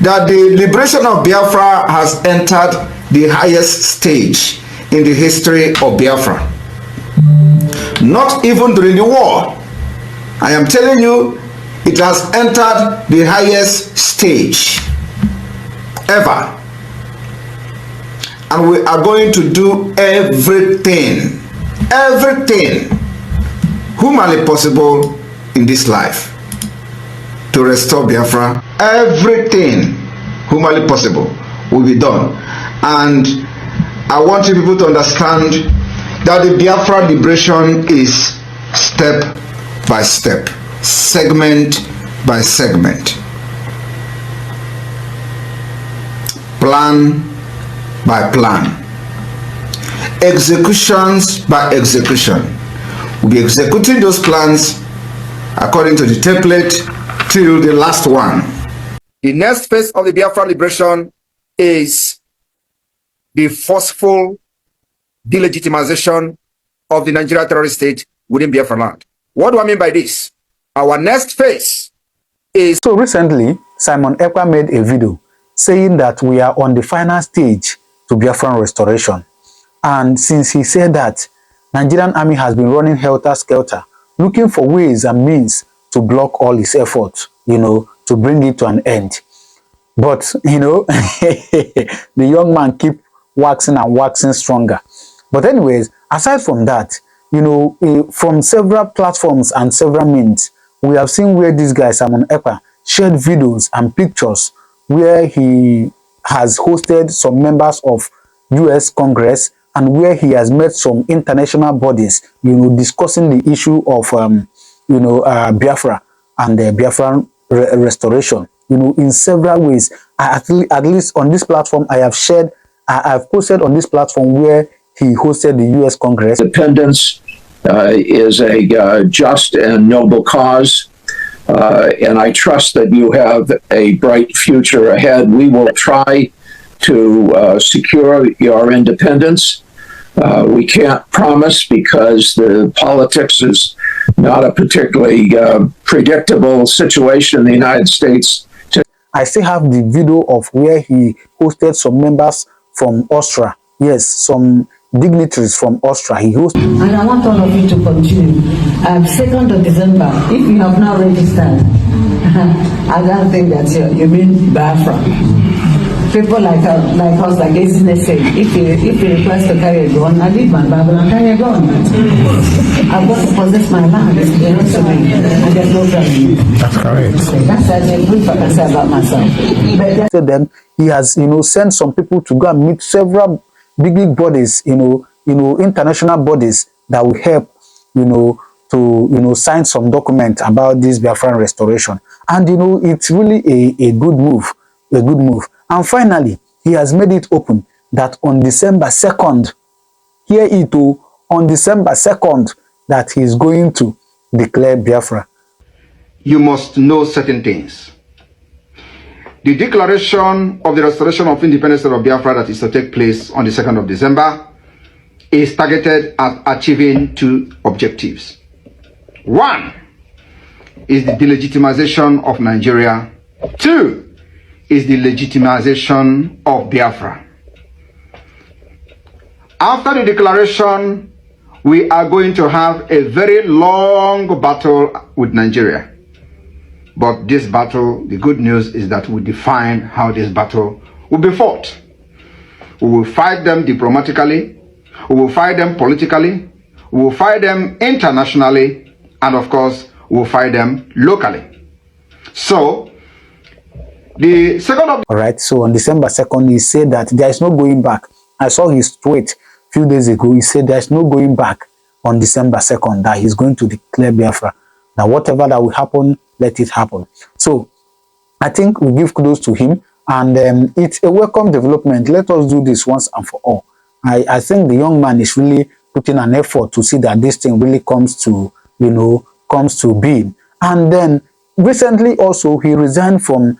that the liberation of Biafra has entered the highest stage in the history of Biafra. Not even during the war. I am telling you, it has entered the highest stage ever. And we are going to do everything humanly possible in this life to restore Biafra. Everything humanly possible will be done. And I want you people to understand that the Biafra liberation is step by step, segment by segment, plan by plan, executions by execution. We'll be executing those plans according to the template till the last one. The next phase of the Biafra liberation is the forceful delegitimization of the Nigeria terrorist state within Biafra land. What do I mean by this? Our next phase is... So recently, Simon Ekpa made a video saying that we are on the final stage to Biafran restoration. And since he said that, Nigerian army has been running helter-skelter, looking for ways and means to block all his efforts, to bring it to an end. But, the young man keep waxing and waxing stronger. But anyways, aside from that, from several platforms and several means, we have seen where this guy, Simon Ekpa, shared videos and pictures where he has hosted some members of US Congress and where he has met some international bodies, discussing the issue of, Biafra and the Biafran restoration, in several ways. At least on this platform, I've posted on this platform where he hosted the US Congress. Independence is a just and noble cause, and I trust that you have a bright future ahead. We will try to secure your independence. We can't promise because the politics is not a particularly predictable situation in the United States. I still have the video of where he hosted some members from Austria. Yes, some dignitaries from Austria. He hosted. And I want all of you to continue. 2nd of December, if you have not registered, I don't think that you mean Biafra. People like us, like Isn't say, if you request to carry a gun, I leave my Bible and carry a gun. I've got to possess my land, to me, and there's no problem. That's correct. That's a good thing I can say about myself. But then he has, sent some people to go and meet several big bodies, international bodies that will help, to, sign some document about this Biafran restoration. And, it's really a good move, And finally, he has made it open that on December 2nd, on December 2nd, that he is going to declare Biafra. You must know certain things. The declaration of the restoration of independence of Biafra that is to take place on the 2nd of December is targeted at achieving two objectives. One is the delegitimization of Nigeria. Two is the legitimization of Biafra. After the declaration, we are going to have a very long battle with Nigeria. But this battle, the good news is that we define how this battle will be fought. We will fight them diplomatically, we will fight them politically, we will fight them internationally, and of course, we will fight them locally. So, the 2nd of... Alright, so on December 2nd, he said that there is no going back. I saw his tweet a few days ago. He said there is no going back on December 2nd, that he's going to declare Biafra. Now, whatever that will happen, let it happen. So, I think we give kudos to him, and it's a welcome development. Let us do this once and for all. I think the young man is really putting an effort to see that this thing really comes to, comes to being. And then, recently also, he resigned from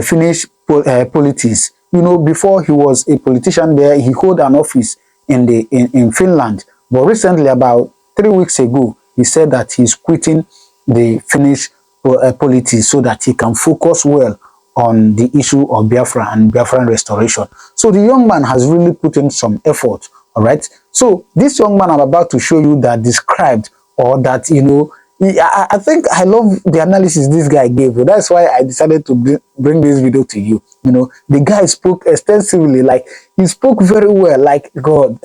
Finnish politics. Before he was a politician there, he held an office in Finland. But recently, about 3 weeks ago, he said that he's quitting the Finnish politics so that he can focus well on the issue of Biafra and Biafran restoration. So the young man has really put in some effort, all right? So this young man I'm about to show you that described, or that, you know, I think I love the analysis this guy gave. That's why I decided to bring this video to you. You know, the guy spoke extensively, like he spoke very well, like God.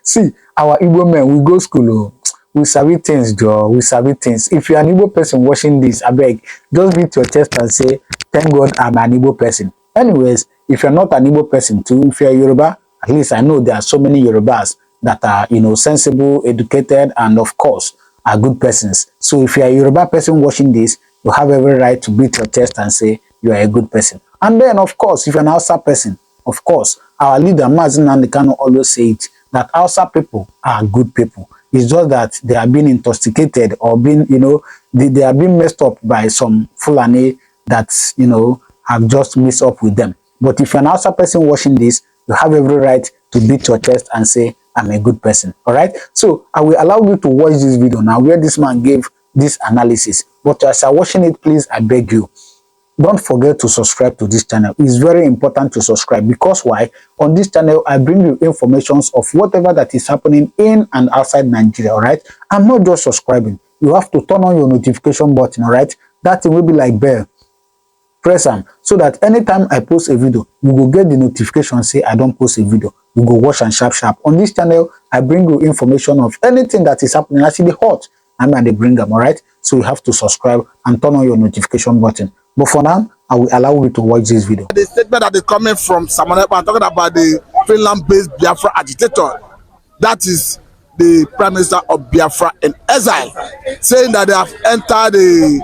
See, our Igbo men, we go school, we sabi things, Joe. We sabi things. If you're an Igbo person watching this, I beg, just beat your chest and say, thank God I'm an Igbo person. Anyways, if you're not an Igbo person too, if you're Yoruba, at least I know there are so many Yorubas that are, you know, sensible, educated, and of course, are good persons. So if you are a Yoruba person watching this, you have every right to beat your chest and say you are a good person. And then, of course, if you're an Hausa person, of course, our leader, Mazi Nnamdi Kanu, always say it, that Hausa people are good people. It's just that they are being intoxicated or being, you know, they are being messed up by some Fulani that, you know, have just messed up with them. But if you're an Hausa person watching this, you have every right to beat your chest and say, I'm a good person. All right. So I will allow you to watch this video now where this man gave this analysis. But as you're watching it, please, I beg you, don't forget to subscribe to this channel. It's very important to subscribe because why? On this channel, I bring you information of whatever that is happening in and outside Nigeria. All right. I'm not just subscribing. You have to turn on your notification button. All right. That thing will be like bell. Press them so that anytime I post a video, you will get the notification say I don't post a video. You go watch and sharp. On this channel, I bring you information of anything that is happening. Actually hot, and they bring them, all right? So you have to subscribe and turn on your notification button. But for now, I will allow you to watch this video. The statement that is coming from Simon Ekpa, I'm talking about the Finland-based Biafra agitator. That is the Prime Minister of Biafra in exile, saying that they have entered the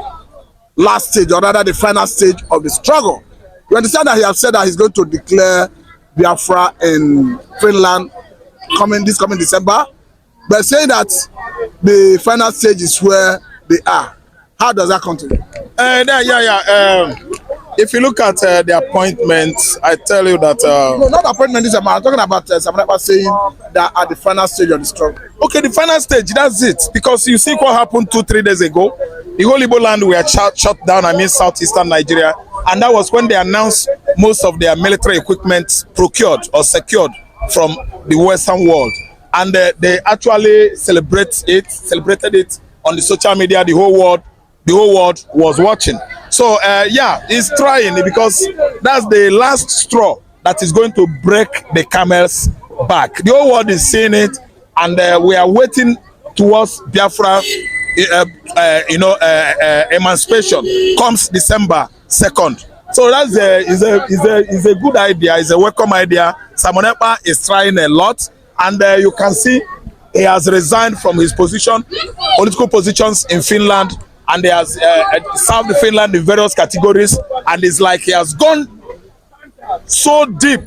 last stage, or rather the final stage of the struggle. You understand that he has said that he's going to declare Biafra in Finland this coming December, but saying that the final stage is where they are. How does that come to you? If you look at the appointments, I tell you that no, not appointment this time. I'm talking about someone saying that at the final stage of the struggle. okay, the final stage, that's it. Because you see what happened 2-3 days ago. The whole Igbo land were shut down, southeastern Nigeria. And that was when they announced most of their military equipment procured or secured from the Western world. And they actually celebrated it on the social media. The whole world was watching. So yeah, he's trying because that's the last straw that is going to break the camel's back. The whole world is seeing it, and we are waiting towards Biafra, emancipation comes December 2nd. So that's is a good idea. It's a welcome idea. Simon Ekpa is trying a lot, and you can see he has resigned from his political positions in Finland, and he has served Finland in various categories, and it's like he has gone so deep,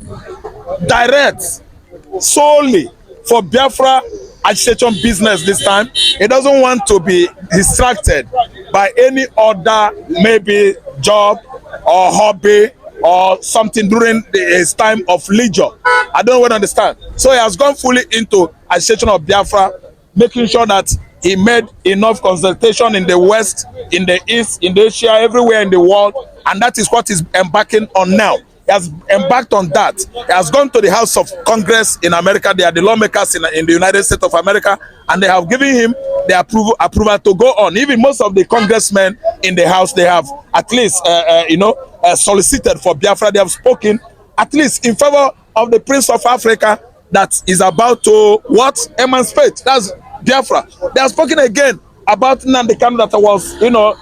direct, solely for Biafra agitation business this time. He doesn't want to be distracted by any other maybe job or hobby or something during his time of leisure. I don't want to understand. So he has gone fully into agitation of Biafra, making sure that he made enough consultation in the West, in the East, in Asia, everywhere in the world, and that is what he's embarking on now. He has embarked on that. He has gone to the House of Congress in America. They are the lawmakers in the United States of America, and they have given him the approval to go on. Even most of the congressmen in the House, they have at least solicited for Biafra. They have spoken at least in favor of the Prince of Africa that is about to emancipate. That's Biafra. They have spoken again about Nnamdi Kanu that was,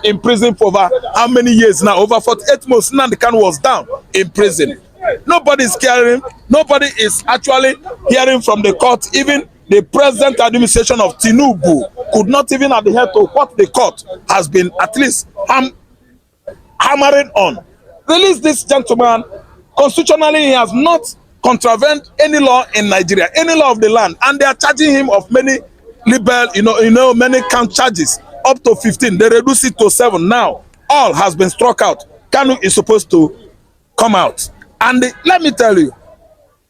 in prison for over how many years now? Over 48 months. Nnamdi Kanu was down in prison. Nobody is caring. Nobody is actually hearing from the court. Even the present administration of Tinubu could not even adhere to what the court has been at least hammering on. Release this gentleman. Constitutionally, he has not contravened any law in Nigeria, any law of the land, and they are charging him of many many count charges up to 15. They reduce it to 7 now. All has been struck out. Kanu is supposed to come out, and let me tell you,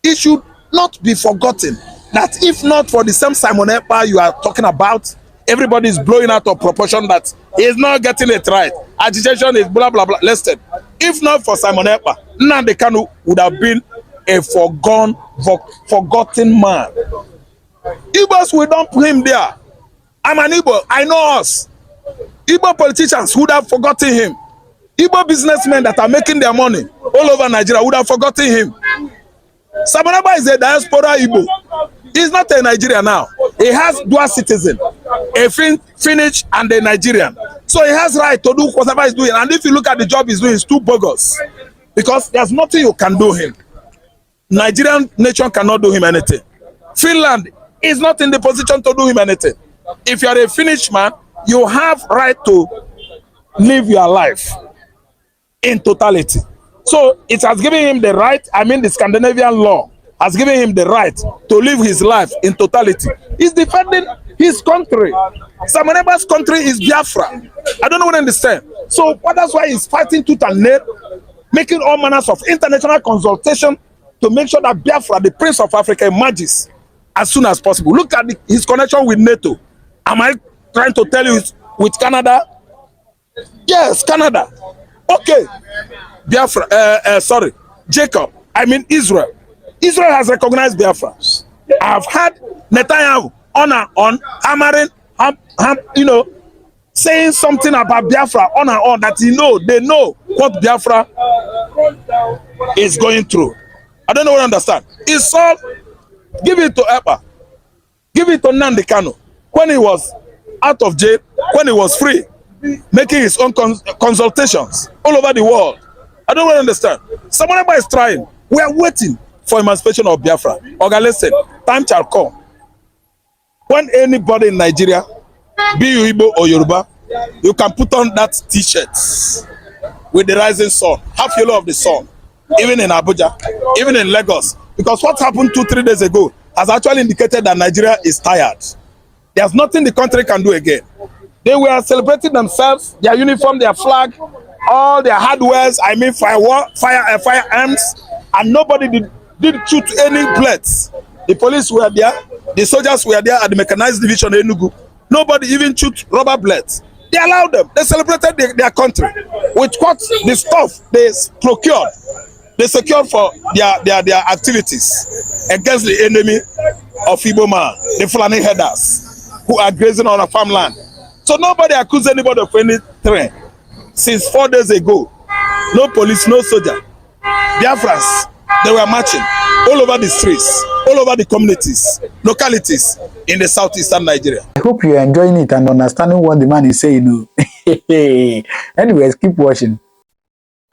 it should not be forgotten that if not for the same Simon Ekpa you are talking about, everybody is blowing out of proportion that he is not getting it right. Agitation is blah, blah, blah. Listen, if not for Simon Ekpa, Nnamdi Kanu would have been a forgotten man. Igbos will dump him there. I'm an Igbo. I know us. Igbo politicians would have forgotten him. Igbo businessmen that are making their money all over Nigeria would have forgotten him. Simon Ekpa is a diaspora Igbo. He's not a Nigerian now. He has dual citizen, a Finnish and a Nigerian. So he has right to do whatever he's doing. And if you look at the job he's doing, it's too bogus. Because there's nothing you can do him. Nigerian nation cannot do him anything. Finland is not in the position to do him anything. If you are a Finnish man, you have right to live your life in totality. So it has given him the right, I mean the Scandinavian law has given him the right to live his life in totality. He's defending his country. Simon Ekpa's country is Biafra. I don't know what I understand. So that's why he's fighting tooth and nail, making all manners of international consultation to make sure that Biafra, the Prince of Africa, emerges as soon as possible. Look at his connection with NATO. Am I trying to tell you with Canada? Yes, Canada. Okay. Biafra, sorry, Jacob, I mean Israel. Israel has recognized Biafra. I've had Netanyahu on and on, hammering, saying something about Biafra on and on that they know what Biafra is going through. I don't know what I understand. It's all, give it to Ekpa, give it to Nnamdi Kanu when he was out of jail, when he was free, making his own consultations all over the world. I don't really understand. Someone is trying. We are waiting for emancipation of Biafra. Okay, listen, time shall come when anybody in Nigeria, be you Igbo or Yoruba, you can put on that t-shirt with the rising sun, half yellow of the sun, even in Abuja, even in Lagos. Because what happened 2-3 days ago has actually indicated that Nigeria is tired. There's nothing the country can do again. They were celebrating themselves, their uniform, their flag, all their hardwares, I mean firearms, and nobody did shoot any bullets. The police were there, the soldiers were there at the mechanized division in Enugu. Nobody even shoot rubber bullets. They allowed them. They celebrated their country with what the stuff they procured. They secured for their activities against the enemy of Igbo man, the Fulani headers who are grazing on a farmland. So nobody accused anybody of anything. Since 4 days ago, no police, no soldier. Biafrans, they were marching all over the streets, all over the communities, localities in the southeastern Nigeria. I hope you're enjoying it and understanding what the man is saying. Anyways, keep watching.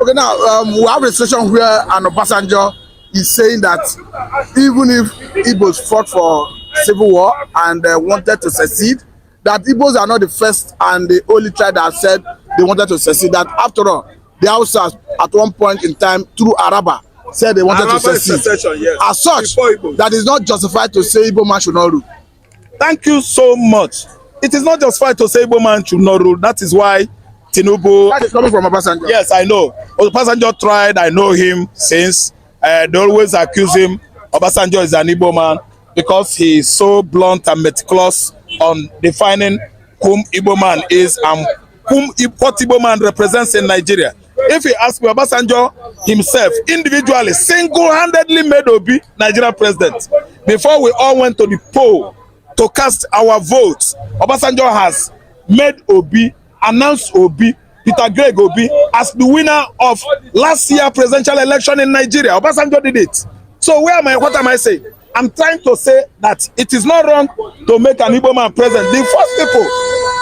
Okay, now we have a situation where an Obasanjo is saying that even if Igbos fought for civil war and wanted to secede, that Igbos are not the first and the only tribe that said they wanted to secede. That after all, the Hausas at one point in time through Araba said they wanted to secede. Yes. As such, that is not justified to say Igbo man should not rule. Thank you so much. It is not justified to say Igbo man should not rule. That is why Tinubu. That is coming from Obasanjo. Yes, I know. Obasanjo tried. I know him since. They always accuse him. Obasanjo is an Igbo man because he is so blunt and meticulous on defining whom Igbo man is and what Igbo man represents in Nigeria. If you ask me, Obasanjo himself individually single-handedly made Obi Nigeria president. Before we all went to the poll to cast our votes, Obasanjo has made Obi, announced Obi, Peter Greg Obi, as the winner of last year presidential election in Nigeria. Obasanjo did it. So what am I saying? I'm trying to say that it is not wrong to make an Igbo man president. The first people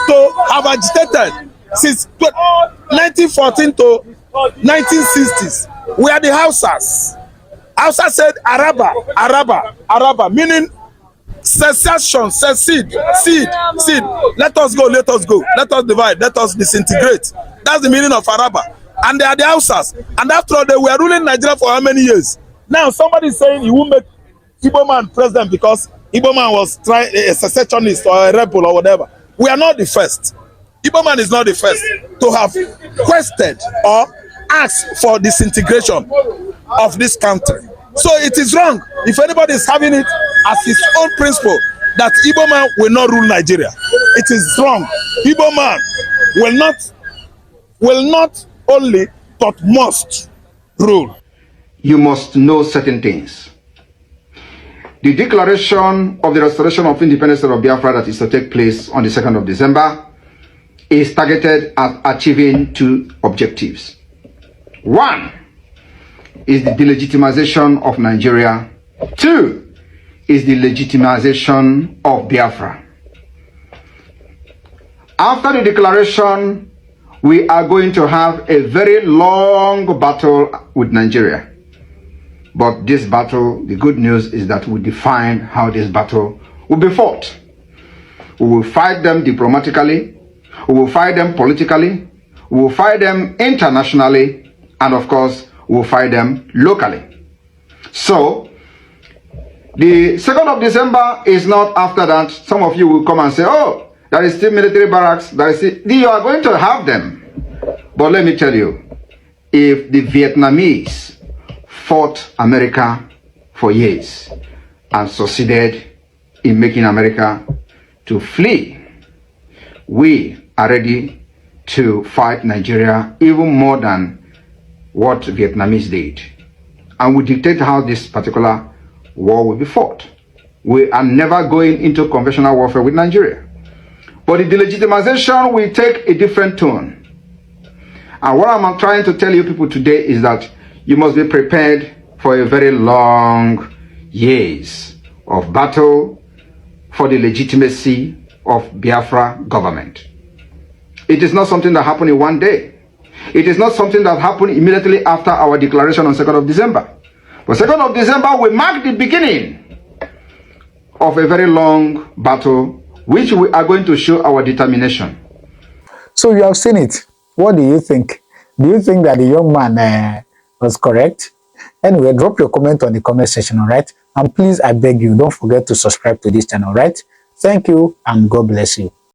to have agitated since 1914 to 1960s were the Hausas. Hausa said Araba, meaning secession, secede, seed. Let us go, let us divide, let us disintegrate. That's the meaning of Araba. And they are the Hausas. And after all, they were ruling Nigeria for how many years? Now somebody is saying he won't make Igbo man president because Igbo man was trying a secessionist or a rebel or whatever. We are not the first. Igbo man is not the first to have questioned or asked for disintegration of this country. So it is wrong. If anybody is having it as his own principle that Igbo man will not rule Nigeria. It is wrong. Igbo man will not only, but must rule. You must know certain things. The declaration of the restoration of independence of Biafra that is to take place on the 2nd of December is targeted at achieving two objectives. One is the delegitimization of Nigeria. Two is the legitimization of Biafra. After the declaration, we are going to have a very long battle with Nigeria. But this battle, the good news is that we define how this battle will be fought. We will fight them diplomatically, we will fight them politically, we will fight them internationally, and of course, we will fight them locally. So, the 2nd of December is not after that. Some of you will come and say, oh, there is still military barracks, you are going to have them. But let me tell you, if the Vietnamese fought America for years and succeeded in making America to flee, we are ready to fight Nigeria even more than what Vietnamese did. And we dictate how this particular war will be fought. We are never going into conventional warfare with Nigeria. But the delegitimization will take a different tone. And what I'm trying to tell you people today is that you must be prepared for a very long years of battle for the legitimacy of Biafra government. It is not something that happened in one day. It is not something that happened immediately after our declaration on 2nd of December. But 2nd of December will mark the beginning of a very long battle, which we are going to show our determination. So you have seen it. What do you think? Do you think that the young man was correct? Anyway, drop your comment on the comment section, all right? And please, I beg you, don't forget to subscribe to this channel, all right? Thank you, and God bless you.